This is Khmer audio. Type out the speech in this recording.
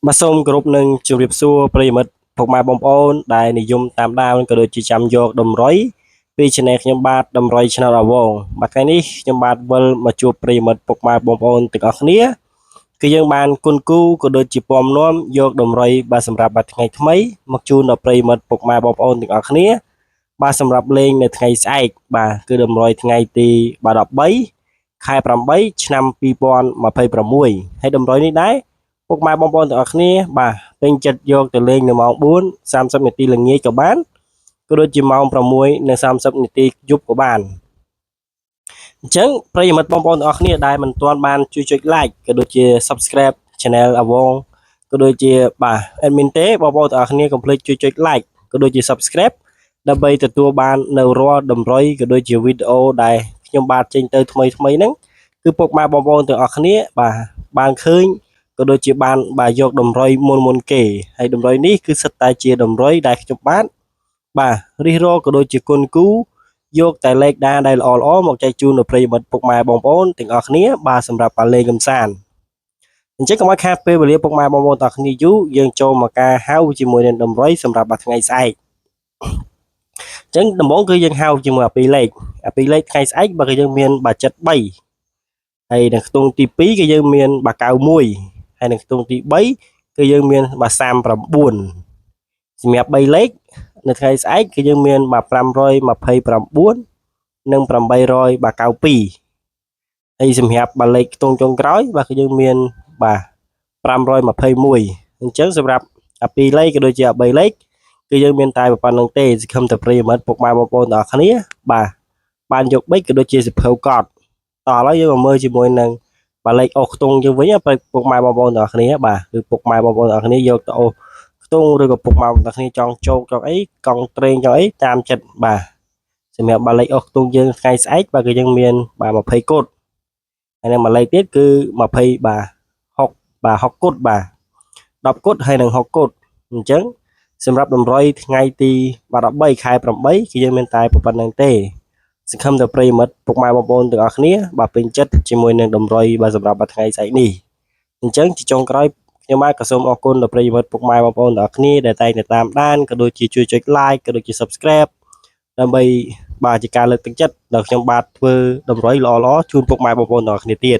បាទសូមគោរពនឹងជម្រាបសួរប្រិយមិត្តពុកម៉ែបងប្អូនដែលនិយមតាមដានក៏ដូចជាចាំយកតម្រុយពី Channel ខ្ញុំបាទតម្រុយ Channel អាវងបាទថ្ងៃនេះខ្ញុំបាទវិលមកជួបប្រិយមិត្តពុកម៉ែបងប្អូនទាំងអស់គ្នាគឺយើងបានគុណគូក៏ដូចជាពំនាំយកតម្រុយបាទសម្រាប់បាទថ្ងៃថ្មីមកជូនដល់ប្រិយមិត្តពុកម៉ែបងប្អូនទាំងអស់គ្នាបាទសម្រាប់លេងនៅថ្ងៃស្អែកបាទគឺតម្រុយថ្ងៃទី13ខែ8ឆ្នាំ2026ហើយតម្រុយនេះដែរពុកម៉ែបងប្អូនទាំងអស់គ្នាបាទពេញចិត្តយកទៅលេងនៅម៉ោង4:30នាទីល្ងាចក៏បានក៏ដូចជាម៉ោង6:30នាទីយប់ក៏បានអញ្ចឹងប្រិយមិត្តបងប្អូនទាំងអស់គ្នាដែលមិនទាន់បានជួយចុច like ក៏ដូចជា subscribe channel អាវងក៏ដូចជាបាទ admin ទេបងប្អូនទាំងអស់គ្នាកុំភ្លេចជួយចុច like ក៏ដូចជា subscribe ដើម្បីទទួលបាននៅរាល់តម្រុយក៏ដូចជាវីដេអូដែលខ្ញុំបាទចេញទៅថ្មីហ្នឹងគឺពុកម៉ែបងប្អូនទាំងអស់គ្នាបាទបានឃើញក៏ដូចជាបានបាទយកតម្រុយមុនគេហើយតម្រុយនេះគឺសិតតែជាតម្រុយដែលខ្ញុំបាទរិះរកក៏ដូចជាគុណគូយកតែលេខដាដែលល្អមកចែកជូនដល់ប្រិយមិត្តពុកម៉ែបងប្អូនទាំងអស់គ្នាបាទសម្រាប់លេងកំសាន្តអញ្ចឹងកុំឲ្យខាតពេលវេលាពុកម៉ែបងប្អូនទាំងអស់គ្នាយូរយើងចូលមកការហៅជាមួយនឹងតម្រុយសម្រាប់បាទថ្ងៃស្អែកអញ្ចឹងដំបូងគឺយើងហៅជាមួយអាពីរលេខថ្ងៃស្អែកបើគឺយើងមានបាទ73ហើយនៅខ្ទង់ទី2គឺយើងមានបាទ91ហើយនៅខ្ទង់ទី3គឺយើងមានបាទ39សម្រាប់3លេខនៅថ្ងៃស្អែកគឺយើងមានបាទ529និង892ហើយសម្រាប់បាទលេខខ្ទង់ចុងក្រោយបាទគឺយើងមានបាទ521អញ្ចឹងសម្រាប់អា2លេខក៏ដូចជាអា3លេខគឺយើងមានតែប៉ុណ្្នឹងទេសង្ឃឹមតែប្រិយមិត្តពុកម៉ែបងប្អូនទាំងអស់គ្នាបាទបានយកបិចក៏ដូចជាសិភៅកត់តោះឥឡូវយើងមកមើលជាមួយនឹងបាទលេខអូសខ្ទង់យើងវិញពុកម៉ែបងប្អូនទាំងអស់គ្នាបាទគឺពុកម៉ែបងប្អូនទាំងអស់គ្នាយកទៅអូសខ្ទង់ឬក៏ពុកម៉ែបងប្អូនទាំងគ្នាចង់ជោគចង់អីកង់ត្រេងចង់អីតាមចិត្តបាទសម្រាប់បាទលេខអូសខ្ទង់យើងថ្ងៃស្អែកបាទគឺយើងមានបាទ20កូដហើយនឹងមួយលេខទៀតគឺ20បាទ60កូដបាទ10កូដហើយនឹង60កូដអញ្ចឹងសម្រាប់តម្រុយថ្ងៃទី13ខែ8គឺយើងមានតែប៉ុណ្្នឹងទេសង្ឃឹមតែប្រិយមិត្តពុកម៉ែបងប្អូនទាំងអស់គ្នាបាទពេញចិត្តជាមួយនឹងតម្រុយបាទសម្រាប់ថ្ងៃស្អែកនេះអញ្ចឹងជាចុងក្រោយខ្ញុំបាទក៏សូមអរគុណដល់ប្រិយមិត្តពុកម៉ែបងប្អូនទាំងអស់គ្នាដែលតែងតែតាមដានក៏ដូចជាជួយចុច like ក៏ដូចជា subscribe ដើម្បីបាទជាការលើកទឹកចិត្តដល់ខ្ញុំបាទធ្វើតម្រុយល្អៗជូនពុកម៉ែបងប្អូនទាំងអស់គ្នាទៀត